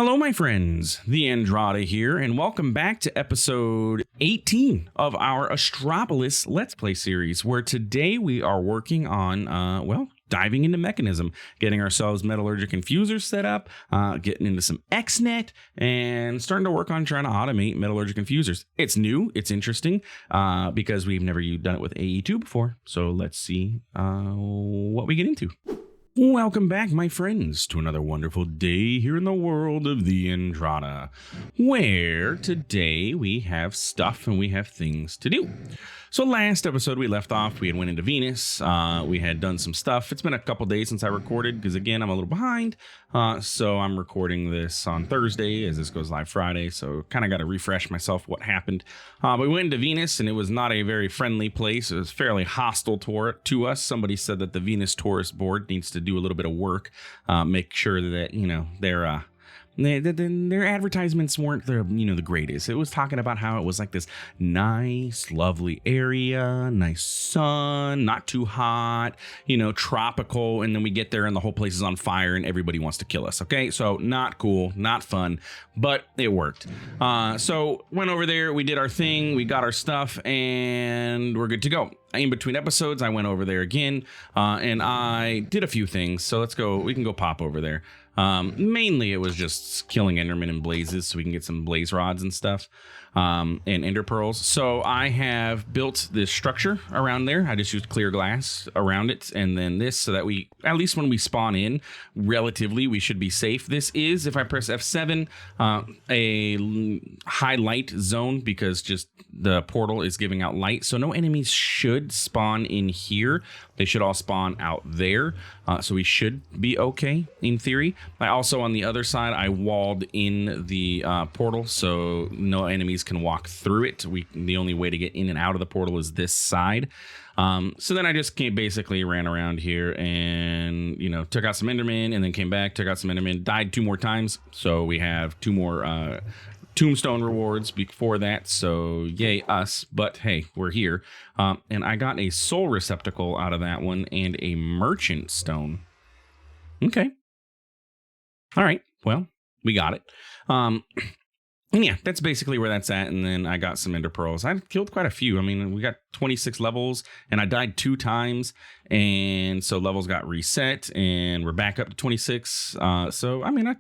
Hello, my friends. TheAndrata here, and welcome back to episode 18 of our Astropolis Let's Play series, where today we are working on, diving into Mekanism, getting ourselves metallurgic infusers set up, getting into some XNet, and starting to work on trying to automate metallurgic infusers. It's new, it's interesting, because we've never done it with AE2 before, so let's see what we get into. Welcome back, my friends, to another wonderful day here in the world of TheAndrata, where today we have stuff and we have things to do. So last episode we left off, we had went into Venus, we had done some stuff. It's been a couple days since I recorded because again, I'm a little behind. So I'm recording this on Thursday as this goes live Friday. So kind of got to refresh myself what happened. We went into Venus and it was not a very friendly place. It was fairly hostile to us. Somebody said that the Venus Tourist Board needs to do a little bit of work, make sure that, you know, their advertisements weren't the greatest. It was talking about how it was like this nice, lovely area, nice sun, not too hot, tropical. And then we get there and the whole place is on fire and everybody wants to kill us. Okay, so not cool, not fun, but it worked. So went over there, we did our thing, we got our stuff, and we're good to go. In between episodes, I went over there again, and I did a few things. So we can go pop over there. Mainly it was just killing Enderman and blazes so we can get some blaze rods and stuff, and ender pearls. So I have built this structure around there. I just used clear glass around it, and then this so that we, at least when we spawn in, relatively, we should be safe. This is, if I press F7, a high light zone because just the portal is giving out light. So no enemies should spawn in here. They should all spawn out there. So we should be okay in theory. I also, on the other side, I walled in the portal so no enemies can walk through it. The only way to get in and out of the portal is this side. So then I just basically ran around here and, took out some Endermen and then came back, took out some Endermen, died 2 more times. So we have 2 more tombstone rewards before that, so yay us, but hey, we're here. And I got a soul receptacle out of that one and a merchant stone. Okay. All right, well, we got it. And yeah, that's basically where that's at. And then I got some ender pearls. I killed quite a few. I mean, we got 26 levels and I died 2 times. And so levels got reset and we're back up to 26. So, I mean, I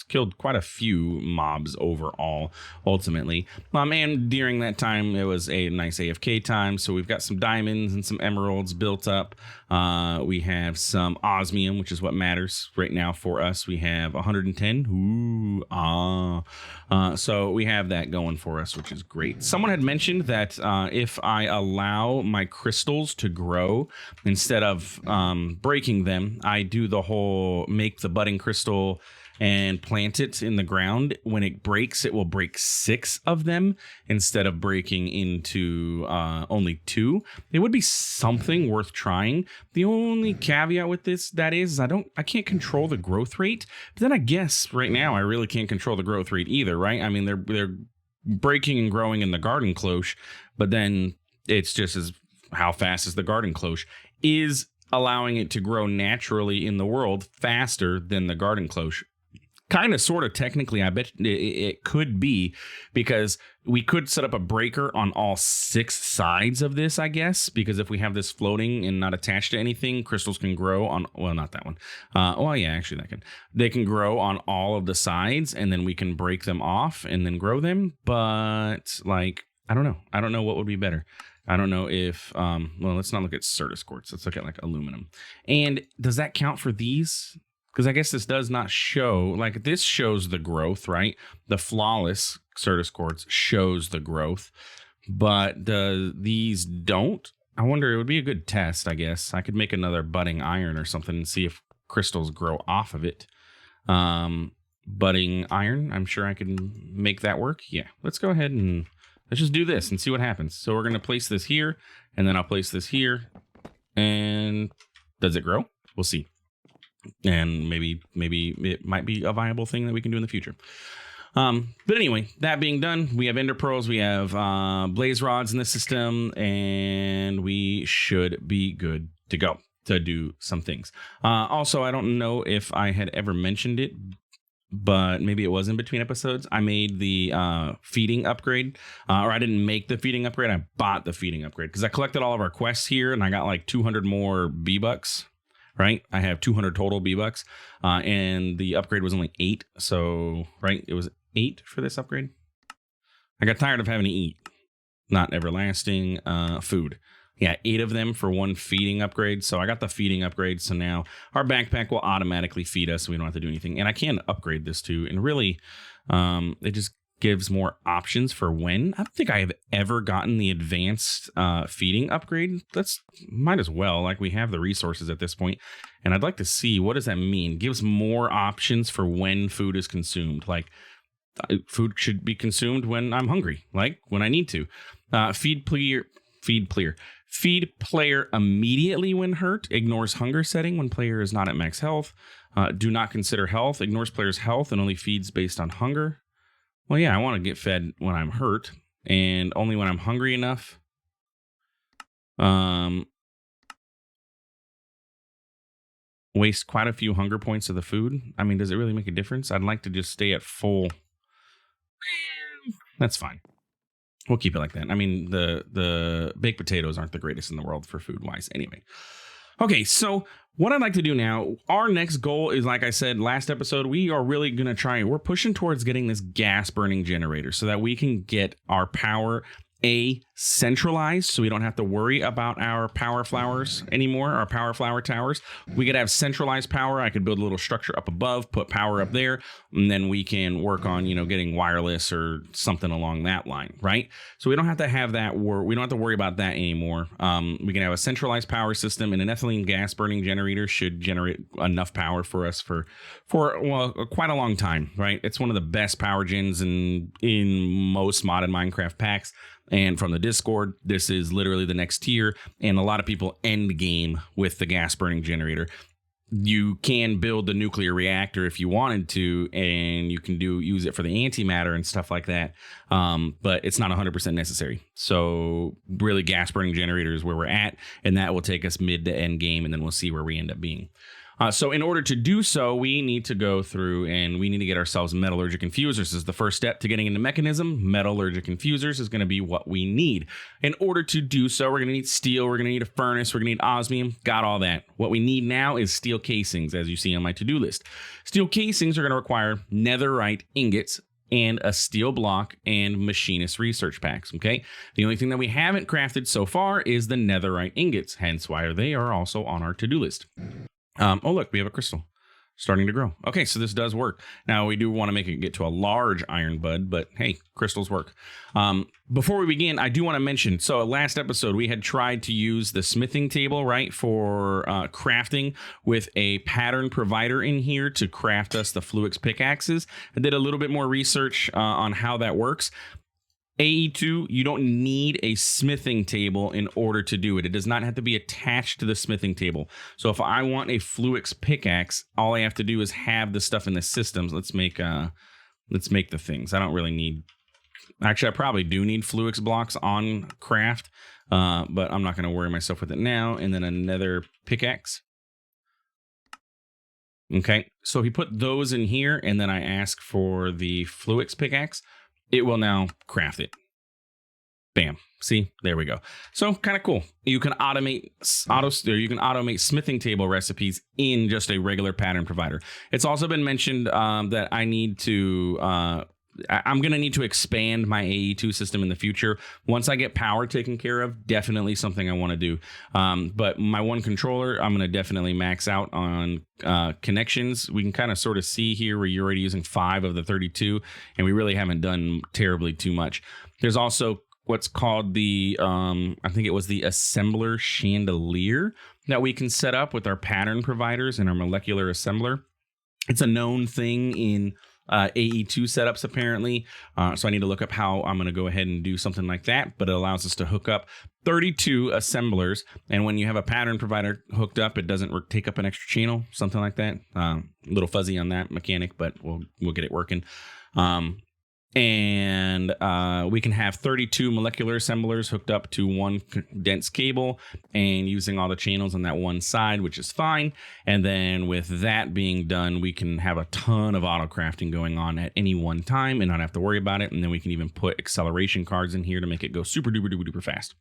killed quite a few mobs overall, ultimately. And during that time, it was a nice AFK time. So we've got some diamonds and some emeralds built up. We have some osmium, which is what matters right now for us. We have 110. So we have that going for us, which is great. Someone had mentioned that if I allow my crystals to grow instead of breaking them, I do the whole make the budding crystal and plant it in the ground. When it breaks, it will break 6 of them instead of breaking into only 2. It would be something worth trying. The only caveat with this I can't control the growth rate. But then I guess right now I really can't control the growth rate either, right? I mean, they're breaking and growing in the garden cloche, but then it's just how fast is the garden cloche? Is allowing it to grow naturally in the world faster than the garden cloche? Kind of, sort of, technically, I bet it could be, because we could set up a breaker on all 6 sides of this, I guess, because if we have this floating and not attached to anything, crystals can grow on, well, not that one. Actually, they can grow on all of the sides, and then we can break them off and then grow them. But, I don't know. I don't know what would be better. I don't know if, let's not look at Certus quartz. Let's look at, aluminum. And does that count for these? Because I guess this does not show, this shows the growth, right? The flawless Certus quartz shows the growth, but these don't. I wonder, it would be a good test, I guess. I could make another budding iron or something and see if crystals grow off of it. Budding iron, I'm sure I can make that work. Yeah, let's go ahead and let's just do this and see what happens. So we're going to place this here, and then I'll place this here. And does it grow? We'll see. And maybe it might be a viable thing that we can do in the future. But anyway, that being done, we have ender pearls, we have blaze rods in the system, and we should be good to go to do some things. Also, I don't know if I had ever mentioned it but maybe it was in between episodes. I made the feeding upgrade, or I didn't make the feeding upgrade. I bought the feeding upgrade because I collected all of our quests here, and I got like 200 more B-Bucks. Right, I have 200 total B-Bucks, and the upgrade was only 8. So, right, it was 8 for this upgrade. I got tired of having to eat, not everlasting food. Yeah, 8 of them for one feeding upgrade. So I got the feeding upgrade. So now our backpack will automatically feed us. So we don't have to do anything. And I can upgrade this too. And really, it just gives more options for when. I don't think I have ever gotten the advanced feeding upgrade. Might as well. Like, we have the resources at this point. And I'd like to see, what does that mean? Gives more options for when food is consumed. Like, food should be consumed when I'm hungry, like when I need to. Feed player immediately when hurt. Ignores hunger setting when player is not at max health. Do not consider health. Ignores player's health and only feeds based on hunger. Well, yeah, I want to get fed when I'm hurt and only when I'm hungry enough. Waste quite a few hunger points of the food. I mean, does it really make a difference? I'd like to just stay at full. That's fine. We'll keep it like that. I mean, the baked potatoes aren't the greatest in the world for food wise anyway. Okay, so what I'd like to do now, our next goal is, like I said last episode, we are really going to we're pushing towards getting this gas burning generator so that we can get our power centralized, so we don't have to worry about our power flowers anymore, our power flower towers. We could have centralized power. I could build a little structure up above, put power up there, and then we can work on, getting wireless or something along that line, right? So we don't have to have that we don't have to worry about that anymore. We can have a centralized power system, and an ethylene gas burning generator should generate enough power for us for quite a long time, right? It's one of the best power gens in most modded Minecraft packs. And from the Discord, this is literally the next tier. And a lot of people end game with the gas burning generator. You can build the nuclear reactor if you wanted to, and you can use it for the antimatter and stuff like that. But it's not 100% necessary. So really, gas burning generator is where we're at, and that will take us mid to end game, and then we'll see where we end up being. So in order to do so, we need to go through and we need to get ourselves metallurgic infusers. This is the first step to getting into Mechanism. Metallurgic infusers is going to be what we need. In order to do so, we're going to need steel, we're going to need a furnace, we're going to need osmium, got all that. What we need now is steel casings, as you see on my to-do list. Steel casings are going to require netherite ingots and a steel block and machinist research packs, okay? The only thing that we haven't crafted so far is the netherite ingots, hence why they are also on our to-do list. Oh, look, we have a crystal starting to grow. Okay, so this does work. Now, we do want to make it get to a large iron bud, but hey, crystals work. Before we begin, I do want to mention, so last episode, we had tried to use the smithing table, right, for crafting with a pattern provider in here to craft us the Fluix pickaxes. I did a little bit more research on how that works. AE2, you don't need a smithing table in order to do it. It does not have to be attached to the smithing table. So if I want a Fluix pickaxe, all I have to do is have the stuff in the systems. Let's make the things. I don't really need. Actually, I probably do need Fluix blocks on craft, but I'm not going to worry myself with it now. And then another pickaxe. Okay, so he put those in here, and then I ask for the Fluix pickaxe. It will now craft it. Bam. See, there we go. So kind of cool. You can automate smithing table recipes in just a regular pattern provider. It's also been mentioned that I need to I'm going to need to expand my AE2 system in the future. Once I get power taken care of, definitely something I want to do. But my one controller, I'm going to definitely max out on connections. We can kind of sort of see here where you're already using 5 of the 32, and we really haven't done terribly too much. There's also what's called the, I think it was the assembler chandelier that we can set up with our pattern providers and our molecular assembler. It's a known thing in AE2 setups apparently, so I need to look up how I'm going to go ahead and do something like that, but it allows us to hook up 32 assemblers, and when you have a pattern provider hooked up, it doesn't take up an extra channel, something like that. A little fuzzy on that mechanic, but we'll get it working. And we can have 32 molecular assemblers hooked up to one condensed cable and using all the channels on that one side, which is fine. And then with that being done, we can have a ton of auto crafting going on at any one time and not have to worry about it. And then we can even put acceleration cards in here to make it go super duper duper duper fast.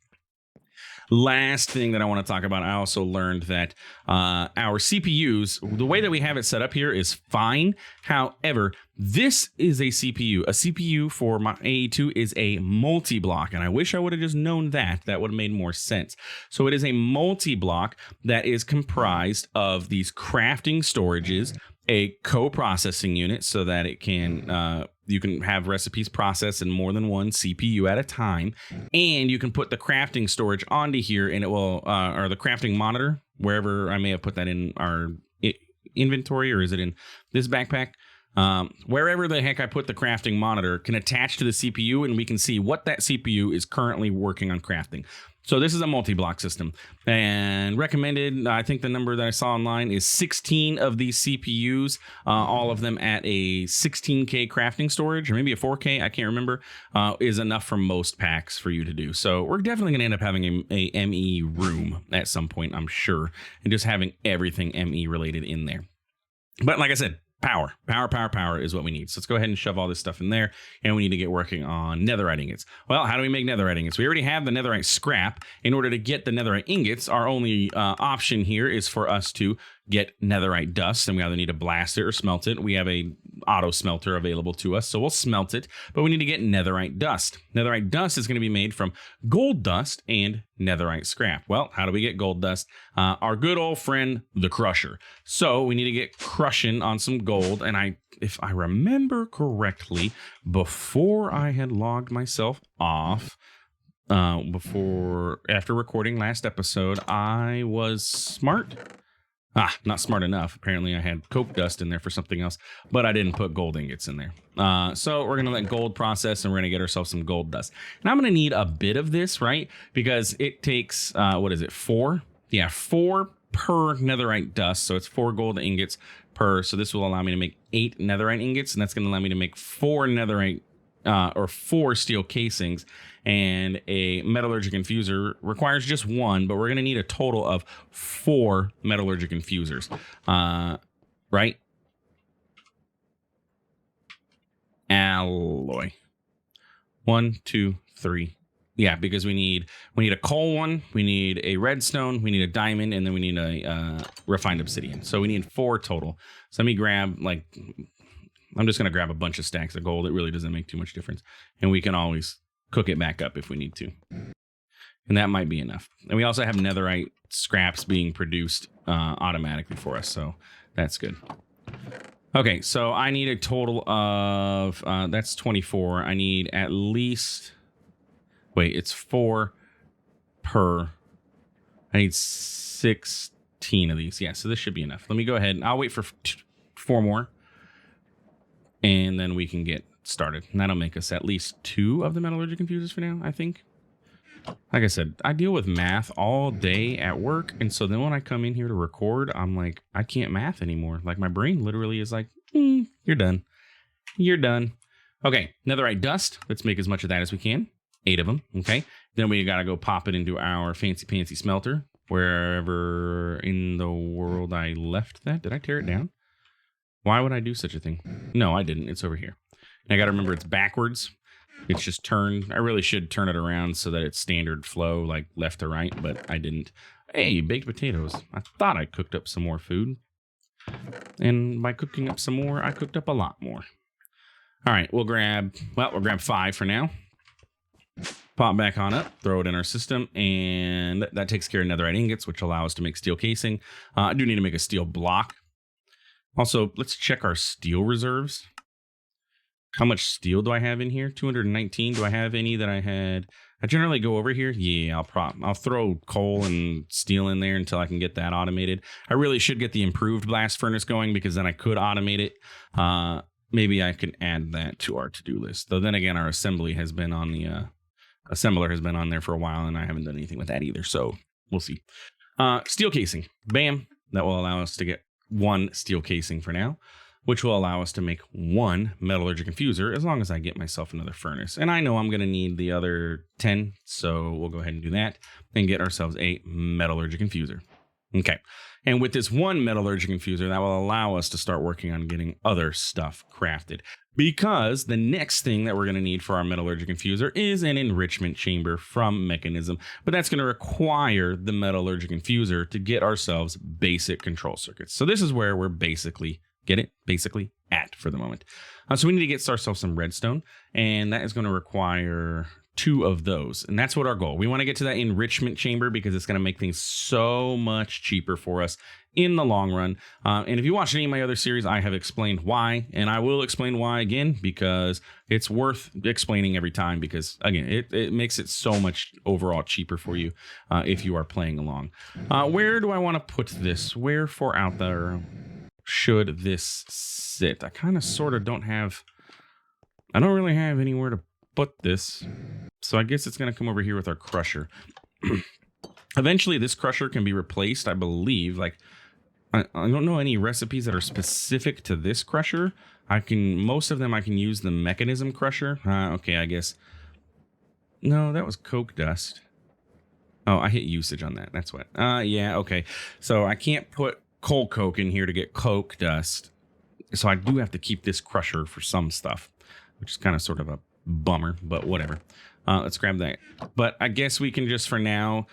Last thing that I want to talk about, I also learned that our CPUs, the way that we have it set up here is fine. However, this is a CPU. A CPU for my AE2 is a multi-block, and I wish I would have just known that. That would have made more sense. So it is a multi-block that is comprised of these crafting storages, a co-processing unit so that it can you can have recipes processed in more than one CPU at a time, and you can put the crafting storage onto here, and it will or the crafting monitor, wherever I may have put that in our inventory, or is it in this backpack? Wherever the heck I put the crafting monitor can attach to the CPU, and we can see what that CPU is currently working on crafting. So this is a multi-block system, and recommended, I think the number that I saw online is 16 of these CPUs, all of them at a 16K crafting storage, or maybe a 4K, I can't remember, is enough for most packs for you to do. So we're definitely going to end up having a ME room at some point, I'm sure, and just having everything ME related in there. But like I said, power is what we need. So let's go ahead and shove all this stuff in there, and we need to get working on netherite ingots. Well, how do we make netherite ingots? We already have the netherite scrap. In order to get the netherite ingots, our only option here is for us to get netherite dust, and we either need to blast it or smelt it. We have a auto smelter available to us, so we'll smelt it, but we need to get netherite dust. Netherite dust is going to be made from gold dust and netherite scrap. Well, how do we get gold dust? Our good old friend, the crusher. So we need to get crushing on some gold, and if I remember correctly, before I had logged myself off, after recording last episode, I was smart. Not smart enough. Apparently I had coke dust in there for something else, but I didn't put gold ingots in there. So we're going to let gold process, and we're going to get ourselves some gold dust. And I'm going to need a bit of this, right? Because it takes, 4? Yeah, 4 per netherite dust. So it's 4 gold ingots per. So this will allow me to make 8 netherite ingots, and that's going to allow me to make 4 netherite or 4 steel casings. And a metallurgic infuser requires just 1, but we're going to need a total of 4 metallurgic infusers, right? Alloy. 1, 2, 3. Yeah, because we need a coal one, we need a redstone, we need a diamond, and then we need a refined obsidian. So we need 4 total. So let me grab, I'm just going to grab a bunch of stacks of gold. It really doesn't make too much difference. And we can always cook it back up if we need to. And that might be enough. And we also have netherite scraps being produced automatically for us. So that's good. Okay, so I need a total of, that's 24. I need at least, it's 4 per. I need 16 of these. Yeah, so this should be enough. Let me go ahead. I'll wait for 4 more. And then we can get started. And that'll make us at least 2 of the metallurgic infusers for now, I think. Like I said, I deal with math all day at work. And so then when I come in here to record, I'm like, I can't math anymore. Like my brain literally is like, you're done. You're done. Okay, netherite dust. Let's make as much of that as we can. 8 of them. Okay. Then we got to go pop it into our fancy smelter. Wherever in the world I left that. Did I tear it down? Why would I do such a thing? No, I didn't. It's over here. And I got to remember it's backwards. It's just turned. I really should turn it around so that it's standard flow, like left to right, but I didn't. Hey, baked potatoes. I thought I cooked up some more food. And by cooking up some more, I cooked up a lot more. All right, we'll grab 5 for now. Pop back on up, throw it in our system, and that takes care of netherite ingots, which allow us to make steel casing. I do need to make a steel block. Also, let's check our steel reserves. How much steel do I have in here? 219. Do I have any that I had? I generally go over here. Yeah, I'll throw coal and steel in there until I can get that automated. I really should get the improved blast furnace going because then I could automate it. Maybe I can add that to our to-do list. Though then again, our assembly has been on the assembler has been on there for a while, and I haven't done anything with that either. So we'll see. Steel casing. Bam. That will allow us to get 1 steel casing for now. which will allow us to make one metallurgic infuser as long as I get myself another furnace. And I know I'm going to need the other 10, so we'll go ahead and do that and get ourselves a metallurgic infuser. Okay. And with this one metallurgic infuser, that will allow us to start working on getting other stuff crafted. Because the next thing that we're going to need for our metallurgic infuser is an enrichment chamber from Mekanism. But that's going to require the metallurgic infuser to get ourselves basic control circuits. So this is where we're basically, basically at for the moment. So we need to get ourselves some redstone. And that is going to require 2 of those. And that's what our goal. We want to get to that enrichment chamber because it's going to make things so much cheaper for us in the long run. And if you watch any of my other series, I have explained why, and I will explain why again, because it's worth explaining every time, because again, it makes it so much overall cheaper for you if you are playing along. Where do I want to put this? Where for out there should this sit? I kind of sort of don't really have anywhere to put this. So I guess it's going to come over here with our crusher. Eventually, this crusher can be replaced, I believe. Like, I don't know any recipes that are specific to this crusher. Most of them I can use the Mekanism crusher. Okay, I guess. No, that was coke dust. Oh, I hit usage on that. That's what. Yeah, okay. So I can't put coal coke in here to get coke dust. So I do have to keep this crusher for some stuff, which is kind of sort of a bummer, but whatever. Let's grab that. But I guess we can just for now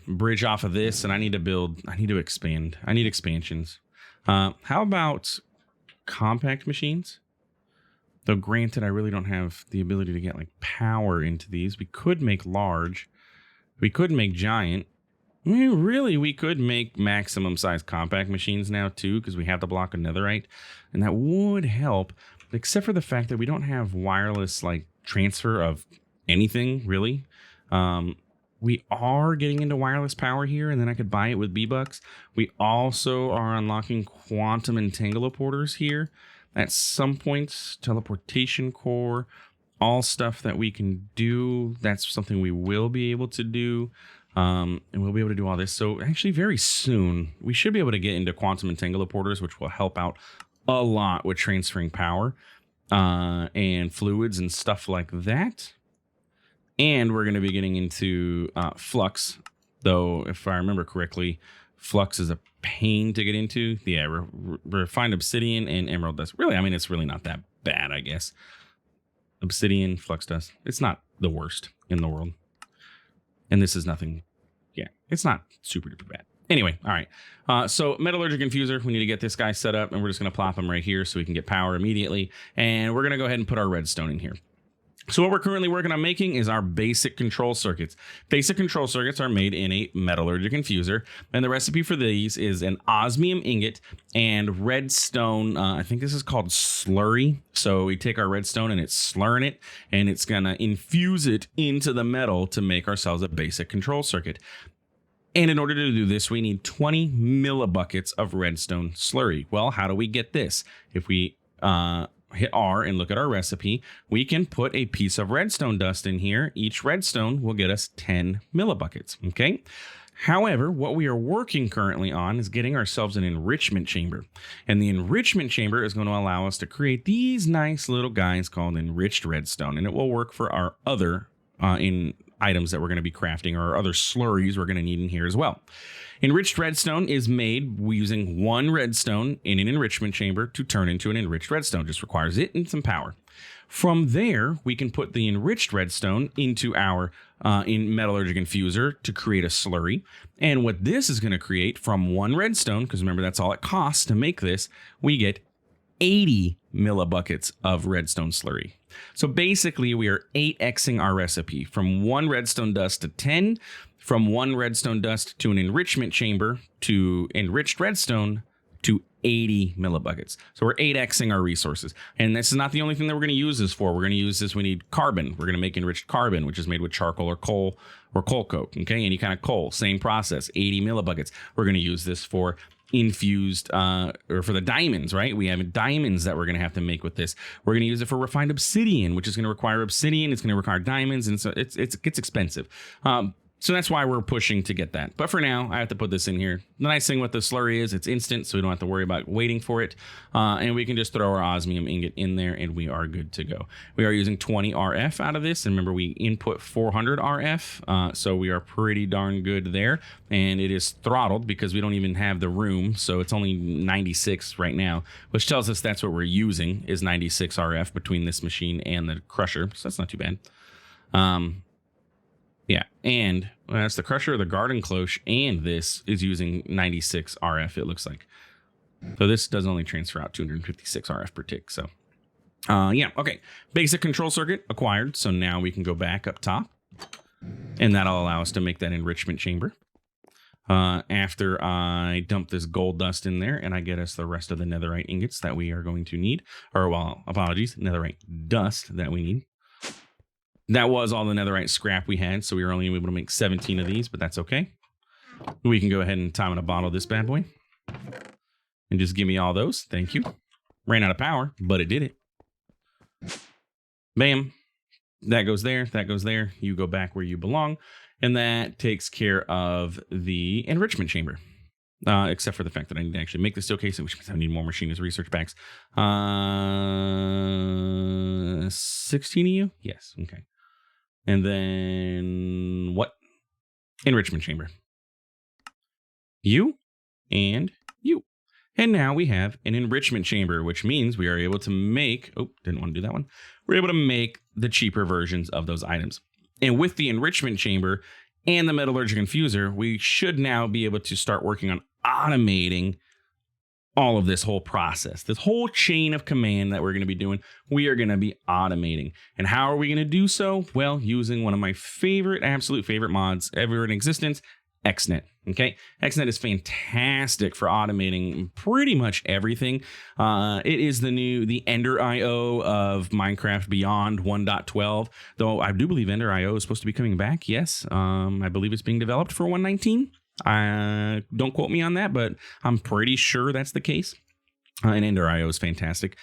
bridge off of this, and I need to expand. I need expansions. How about compact machines? Though granted, I really don't have the ability to get like power into these. We could make large. We could make giant. I mean, really, we could make maximum size compact machines now too, because we have the block of netherite, and that would help. Except for the fact that we don't have wireless like transfer of anything really. We are getting into wireless power here, and then I could buy it with B-Bucks. We also are unlocking quantum entangleporters here at some points. Teleportation core, all stuff that we can do. That's something we will be able to do. And we'll be able to do all this. So actually very soon, we should be able to get into quantum entangleporters, which will help out a lot with transferring power and fluids and stuff like that. And we're going to be getting into flux, though if I remember correctly, flux is a pain to get into. Yeah, refined obsidian and emerald dust. Really, I mean, it's really not that bad, I guess. Obsidian, flux dust. It's not the worst in the world. And this is nothing. Yeah, it's not super duper bad. Anyway, all right. So metallurgic infuser, we need to get this guy set up, and we're just going to plop him right here so we can get power immediately. And we're going to go ahead and put our redstone in here. So what we're currently working on making is our basic control circuits. Basic control circuits are made in a metallurgic infuser, and the recipe for these is an osmium ingot and redstone. I think this is called slurry. So we take our redstone and it's slurring it, and it's going to infuse it into the metal to make ourselves a basic control circuit. And in order to do this, we need 20 millibuckets of redstone slurry. Well, how do we get this? If we hit R and look at our recipe, we can put a piece of redstone dust in here. Each redstone will get us 10 millibuckets, okay? However, what we are working currently on is getting ourselves an enrichment chamber. And the enrichment chamber is going to allow us to create these nice little guys called enriched redstone. And it will work for our other items that we're going to be crafting, or other slurries we're going to need in here as well. Enriched redstone is made using one redstone in an enrichment chamber to turn into an enriched redstone. Just requires it and some power. From there, we can put the enriched redstone into our metallurgic infuser to create a slurry. And what this is going to create from one redstone, because remember that's all it costs to make this, we get 80 millibuckets of redstone slurry. So basically we are 8xing our recipe from one redstone dust to 10, from one redstone dust to an enrichment chamber to enriched redstone to 80 millibuckets. So we're 8xing our resources. And this is not the only thing that we're going to use this for. We're going to use this. We need carbon. We're going to make enriched carbon, which is made with charcoal or coal coke. Okay. Any kind of coal, same process, 80 millibuckets. We're going to use this for infused or for the diamonds, right? We have diamonds that we're going to have to make with this. We're going to use it for refined obsidian, which is going to require obsidian. It's going to require diamonds. And so it gets expensive. So that's why we're pushing to get that. But for now, I have to put this in here. The nice thing with the slurry is it's instant, so we don't have to worry about waiting for it. And we can just throw our osmium ingot in there, and we are good to go. We are using 20 RF out of this. And remember, we input 400 RF, so we are pretty darn good there. And it is throttled because we don't even have the room, so it's only 96 right now, which tells us that's what we're using is 96 RF between this machine and the crusher. So that's not too bad. Yeah, and that's the crusher, the garden cloche, and this is using 96 RF, it looks like. So this does only transfer out 256 RF per tick. So, yeah, okay. Basic control circuit acquired. So now we can go back up top, and that'll allow us to make that enrichment chamber. After I dump this gold dust in there, and I get us the rest of the netherite ingots that we are going to need. Or, well, apologies, netherite dust that we need. That was all the netherite scrap we had, so we were only able to make 17 of these, but that's okay. We can go ahead and time in a bottle this bad boy. And just give me all those. Thank you. Ran out of power, but it did it. Bam. That goes there. That goes there. You go back where you belong. And that takes care of the enrichment chamber. Except for the fact that I need to actually make the steel case, which means I need more machinist research packs. 16 of you? Yes. Okay. And then what? Enrichment chamber. You and you. And now we have an enrichment chamber, which means we are able to make, oh, didn't want to do that one. We're able to make the cheaper versions of those items. And with the enrichment chamber and the metallurgic infuser, we should now be able to start working on automating all of this whole process, this whole chain of command that we're going to be doing. We are going to be automating. And how are we going to do so? Well, using one of my favorite, absolute favorite mods ever in existence, XNet. Okay, XNet is fantastic for automating pretty much everything. It is the Ender IO of Minecraft Beyond 1.12, though I do believe Ender IO is supposed to be coming back. Yes, I believe it's being developed for 1.19. Don't quote me on that, but I'm pretty sure that's the case. And Ender IO is fantastic.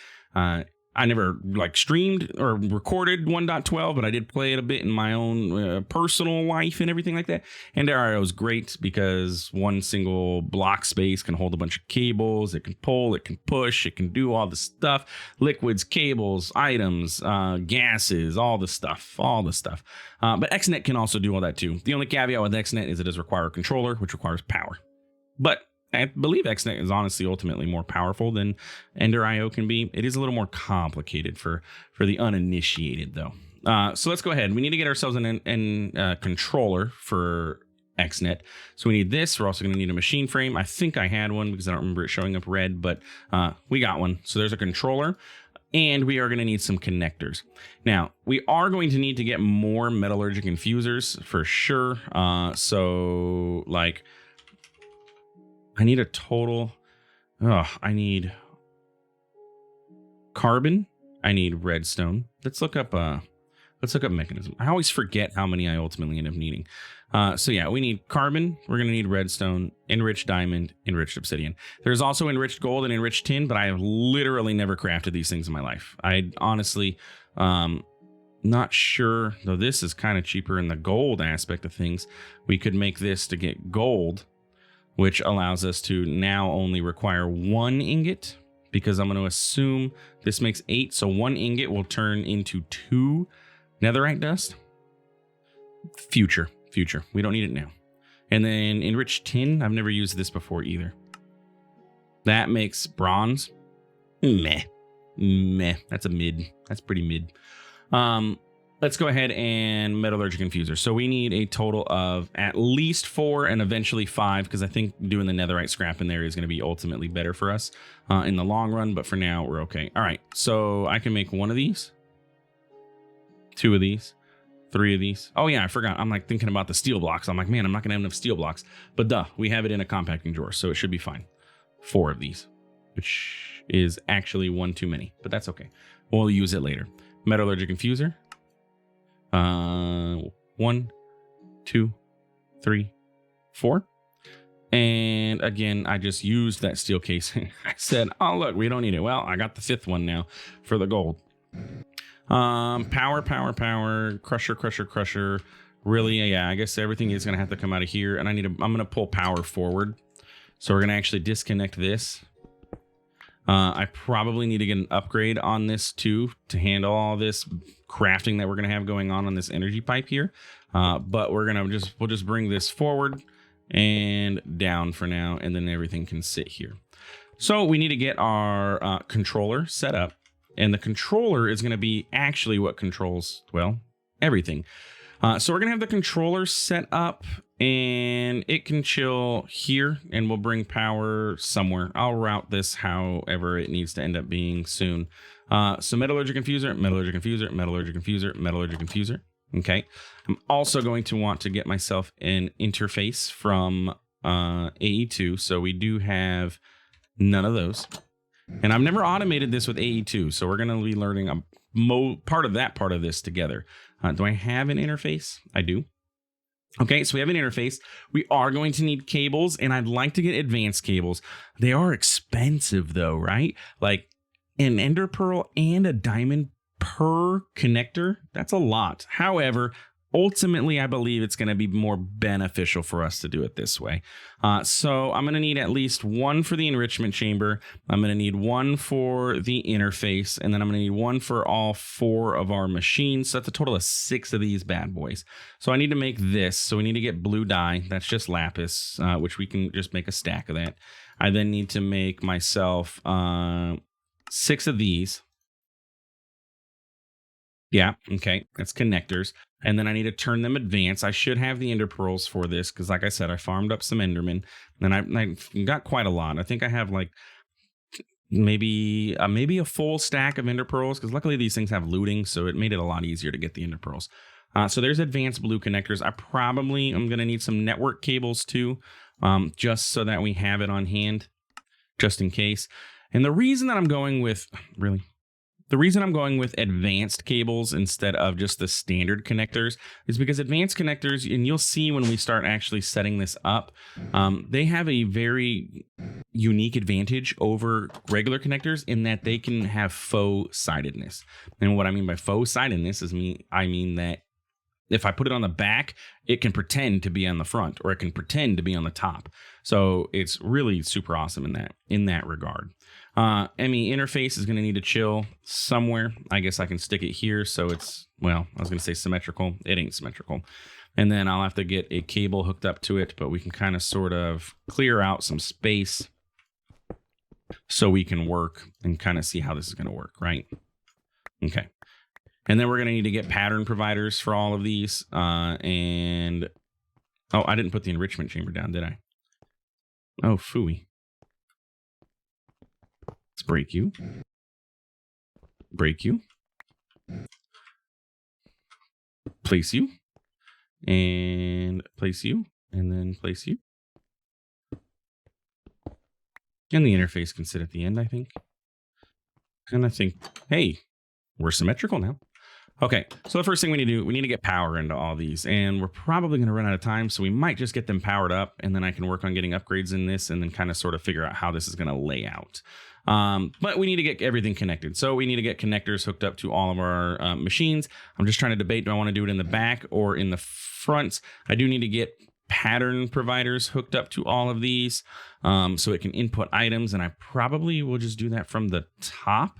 I never streamed or recorded 1.12, but I did play it a bit in my own personal life and everything like that. And Ender IO is great because one single block space can hold a bunch of cables. It can pull, it can push, it can do all the stuff. Liquids, cables, items, gases, all the stuff. But XNet can also do all that too. The only caveat with XNet is it does require a controller, which requires power. But I believe XNet is honestly ultimately more powerful than Ender IO can be. It is a little more complicated for the uninitiated, though. So let's go ahead. We need to get ourselves an controller for XNet. So we need this. We're also going to need a machine frame. I think I had one because I don't remember it showing up red, but we got one. So there's a controller. And we are going to need some connectors. Now, we are going to need to get more metallurgic infusers for sure. I need a total. I need carbon. I need redstone. Let's look up mechanism. I always forget how many I ultimately end up needing. So yeah, we need carbon. We're gonna need redstone, enriched diamond, enriched obsidian. There's also enriched gold and enriched tin, but I have literally never crafted these things in my life. I honestly, not sure. Though this is kind of cheaper in the gold aspect of things. We could make this to get gold, which allows us to now only require 1 ingot, because I'm going to assume this makes 8. So 1 ingot will turn into 2 netherite dust. Future. We don't need it now. And then enriched tin. I've never used this before either. That makes bronze. Meh. That's a mid. That's pretty mid. Let's go ahead and metallurgic infuser. So we need a total of at least 4 and eventually 5, because I think doing the netherite scrap in there is going to be ultimately better for us in the long run. But for now, we're okay. All right. So I can make 1 of these, 2 of these, 3 of these. Oh, yeah, I forgot. I'm thinking about the steel blocks. I'm like, man, I'm not going to have enough steel blocks. But we have it in a compacting drawer, so it should be fine. 4 of these, which is actually 1 too many, but that's okay. We'll use it later. Metallurgic infuser. 1, 2, 3, 4. And again, I just used that steel case. I said, oh, look, we don't need it. Well, I got the 5th one now for the gold. Power, crusher, really, yeah, I guess everything is going to have to come out of here. And I'm going to pull power forward. So we're going to actually disconnect this. I probably need to get an upgrade on this too to handle all this crafting that we're going to have going on this energy pipe here. But we'll just bring this forward and down for now, and then everything can sit here. So we need to get our controller set up, and the controller is going to be actually what controls, well, everything. So we're going to have the controller set up, and it can chill here, and we'll bring power somewhere. I'll route this however it needs to end up being soon. So metallurgic infuser, metallurgic infuser, metallurgic infuser, metallurgic infuser. Okay. I'm also going to want to get myself an interface from AE2. So we do have none of those. And I've never automated this with AE2. So we're going to be learning a part of this together. Do I have an interface? I do. Okay, so we have an interface. We are going to need cables, and I'd like to get advanced cables. They are expensive though, right? Like an ender pearl and a diamond per connector. That's a lot. However, ultimately, I believe it's going to be more beneficial for us to do it this way. So I'm going to need at least one for the enrichment chamber. I'm going to need one for the interface, and then I'm going to need one for all 4 of our machines. So that's a total of 6 of these bad boys. So I need to make this. So we need to get blue dye. That's just lapis, which we can just make a stack of that. I then need to make myself 6 of these. Yeah, okay, that's connectors. And then I need to turn them advanced. I should have the ender pearls for this because, like I said, I farmed up some endermen. And I got quite a lot. I think I have like maybe a full stack of ender pearls because luckily these things have looting, so it made it a lot easier to get the ender pearls. So there's advanced blue connectors. I'm going to need some network cables too, just so that we have it on hand, just in case. And the reason I'm going with advanced cables instead of just the standard connectors is because advanced connectors, and you'll see when we start actually setting this up, they have a very unique advantage over regular connectors in that they can have faux sidedness. And what I mean by faux sidedness is I mean that if I put it on the back, it can pretend to be on the front, or it can pretend to be on the top. So it's really super awesome in that regard. ME interface is going to need to chill somewhere. I guess I can stick it here. So it's, well, I was going to say symmetrical. It ain't symmetrical. And then I'll have to get a cable hooked up to it, but we can kind of sort of clear out some space so we can work and kind of see how this is going to work, right? Okay. And then we're going to need to get pattern providers for all of these. And, oh, I didn't put the enrichment chamber down, did I? Oh, phooey. Let's break you. Break you. Place you. And place you. And then place you. And the interface can sit at the end, I think. And I think, hey, we're symmetrical now. Okay, so the first thing we need to do, we need to get power into all these, and we're probably going to run out of time, so we might just get them powered up, and then I can work on getting upgrades in this, and then kind of sort of figure out how this is going to lay out. But we need to get everything connected, so we need to get connectors hooked up to all of our machines. I'm just trying to debate, do I want to do it in the back or in the front? I do need to get pattern providers hooked up to all of these, so it can input items, and I probably will just do that from the top.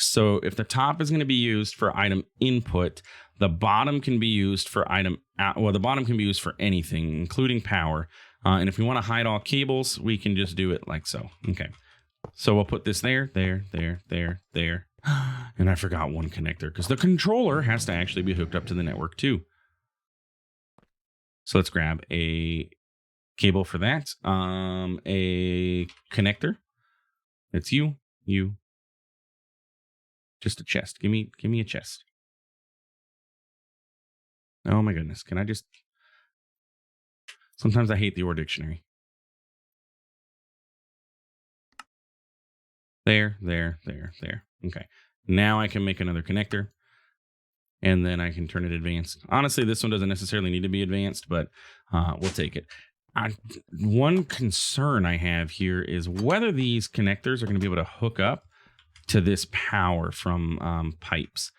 So if the top is going to be used for item input, the bottom can be used for item out. Well, the bottom can be used for anything, including power. And if we want to hide all cables, we can just do it like so. Okay. So we'll put this there. And I forgot one connector because the controller has to actually be hooked up to the network too. So let's grab a cable for that. A connector. It's you. Just a chest. Give me a chest. Oh my goodness. Can I just... Sometimes I hate the Ore Dictionary. There. Okay. Now I can make another connector. And then I can turn it advanced. Honestly, this one doesn't necessarily need to be advanced, but we'll take it. One concern I have here is whether these connectors are going to be able to hook up to this power from pipes.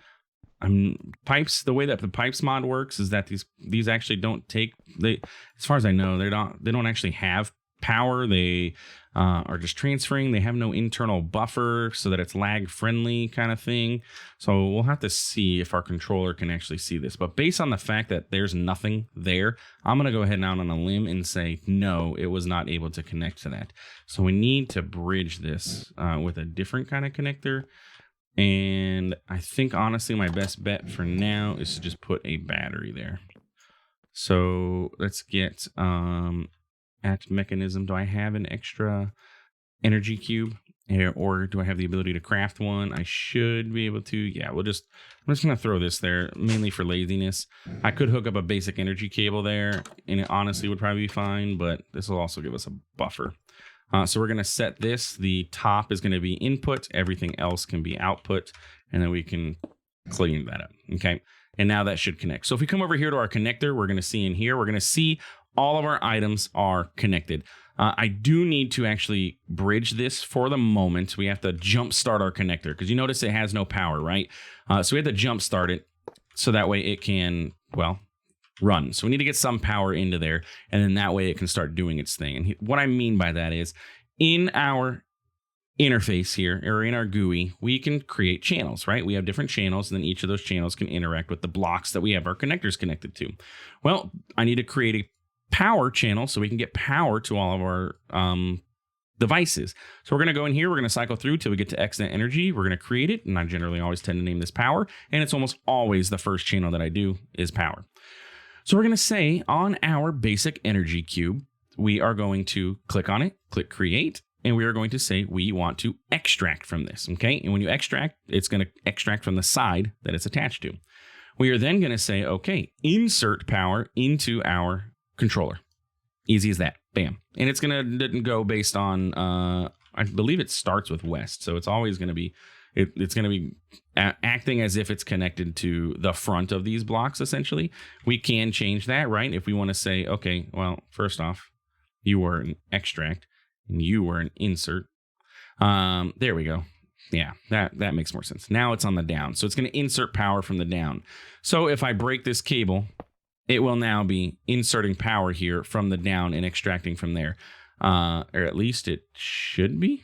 pipes. The way that the pipes mod works is that these actually don't take, as far as I know, they don't actually have power. They are just transferring. They have no internal buffer so that it's lag friendly kind of thing. So we'll have to see if our controller can actually see this. But based on the fact that there's nothing there, I'm going to go ahead and out on a limb and say, no, it was not able to connect to that. So we need to bridge this with a different kind of connector. And I think, honestly, my best bet for now is to just put a battery there. So let's get at Mekanism. Do I have an extra energy cube, or do I have the ability to craft one? I should be able to. Yeah, I'm just going to throw this there, mainly for laziness. I could hook up a basic energy cable there, and it honestly would probably be fine, but this will also give us a buffer. So we're going to set this. The top is going to be input. Everything else can be output. And then we can clean that up. Okay. And now that should connect. So if we come over here to our connector, we're going to see in here, we're going to see all of our items are connected. I do need to actually bridge this for the moment. We have to jump start our connector because you notice it has no power, right? So we have to jump start it so that way it can, well, run. So we need to get some power into there, and then that way it can start doing its thing. And what I mean by that is in our interface here, or in our GUI, we can create channels, right? We have different channels, and then each of those channels can interact with the blocks that we have our connectors connected to. Well, I need to create a power channel so we can get power to all of our devices. So we're going to go in here, we're going to cycle through till we get to XNet energy. We're going to create it, and I generally always tend to name this power, and it's almost always the first channel that I do is power. So we're going to say on our basic energy cube, we are going to click on it, click create, and we are going to say we want to extract from this, okay? And when you extract, it's going to extract from the side that it's attached to. We are then going to say, okay, insert power into our controller. Easy as that. Bam. And it's going to go based on, I believe it starts with west, so it's always going to be, it's going to be acting as if it's connected to the front of these blocks, essentially. We can change that, right? If we want to say, okay, well, first off, you were an extract and you were an insert. There we go. Yeah, that makes more sense. Now it's on the down. So it's going to insert power from the down. So if I break this cable, it will now be inserting power here from the down and extracting from there. Or at least it should be.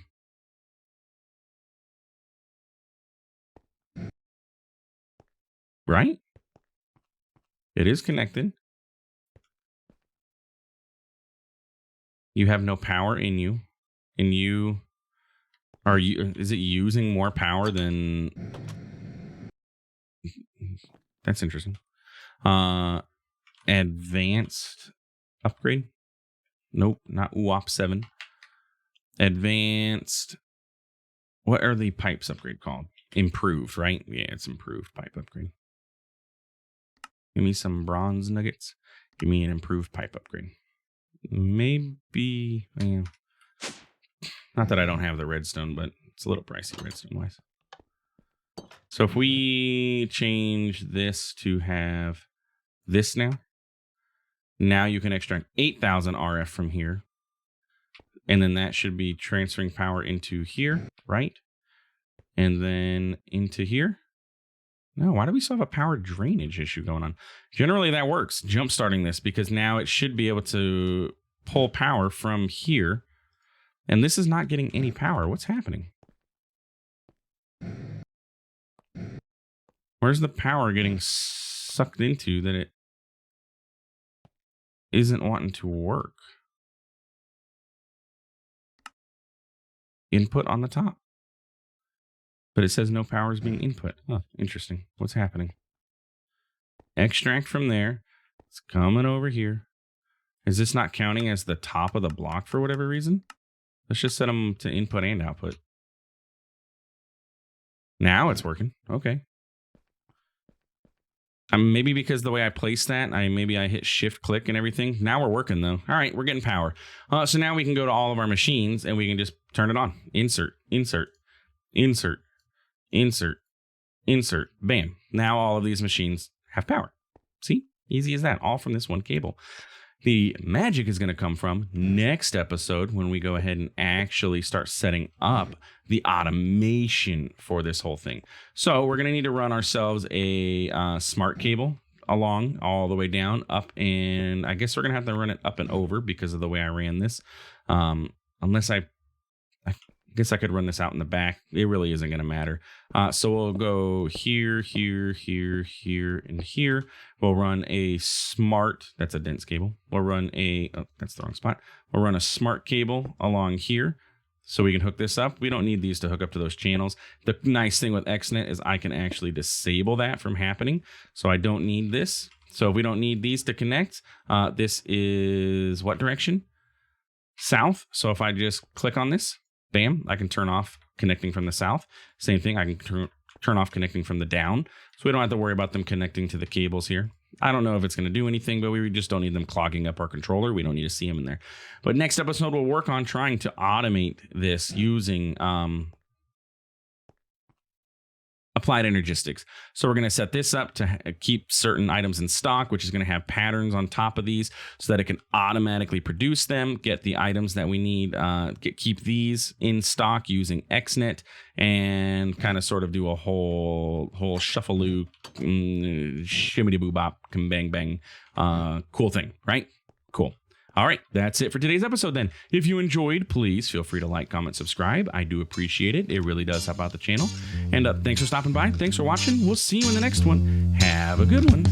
Right? It is connected. You have no power in you. And you are is it using more power than? That's interesting. Advanced upgrade. Nope, not UOP 7. Advanced. What are the pipes upgrade called? Improved, right? Yeah, it's improved pipe upgrade. Give me some bronze nuggets. Give me an improved pipe upgrade. Maybe, not that I don't have the redstone, but it's a little pricey redstone wise. So if we change this to have this now you can extract 8,000 RF from here. And then that should be transferring power into here, right? And then into here. No, why do we still have a power drainage issue going on? Generally, that works. Jump starting this because now it should be able to pull power from here. And this is not getting any power. What's happening? Where's the power getting sucked into that it isn't wanting to work? Input on the top. But it says no power is being input. Huh, interesting. What's happening? Extract from there. It's coming over here. Is this not counting as the top of the block for whatever reason? Let's just set them to input and output. Now it's working. Okay. Maybe because the way I placed that, maybe I hit shift click and everything. Now we're working though. All right, we're getting power. So now we can go to all of our machines and we can just turn it on. Insert, insert, insert, insert, insert. Bam. Now all of these machines have power. See? Easy as that. All from this one cable. The magic is going to come from next episode when we go ahead and actually start setting up the automation for this whole thing. So we're going to need to run ourselves a smart cable along all the way down, up, and I guess we're going to have to run it up and over because of the way I ran this. Unless I guess I could run this out in the back. It really isn't going to matter. So we'll go here, here, here, here, and here. We'll run a smart, that's a dense cable. We'll run a, oh, that's the wrong spot. We'll run a smart cable along here so we can hook this up. We don't need these to hook up to those channels. The nice thing with XNet is I can actually disable that from happening. So I don't need this. So if we don't need these to connect, this is what direction? South. So if I just click on this, bam, I can turn off connecting from the south. Same thing, I can turn off connecting from the down. So we don't have to worry about them connecting to the cables here. I don't know if it's going to do anything, but we just don't need them clogging up our controller. We don't need to see them in there. But next episode, we'll work on trying to automate this using applied energistics. So we're going to set this up to keep certain items in stock, which is going to have patterns on top of these so that it can automatically produce them, get the items that we need, keep these in stock using XNet, and kind of sort of do a whole shuffle-loo, shimmity-boo-bop, bang-bang, cool thing, right? Cool. All right, that's it for today's episode then. If you enjoyed, please feel free to like, comment, subscribe. I do appreciate it. It really does help out the channel. And thanks for stopping by. Thanks for watching. We'll see you in the next one. Have a good one.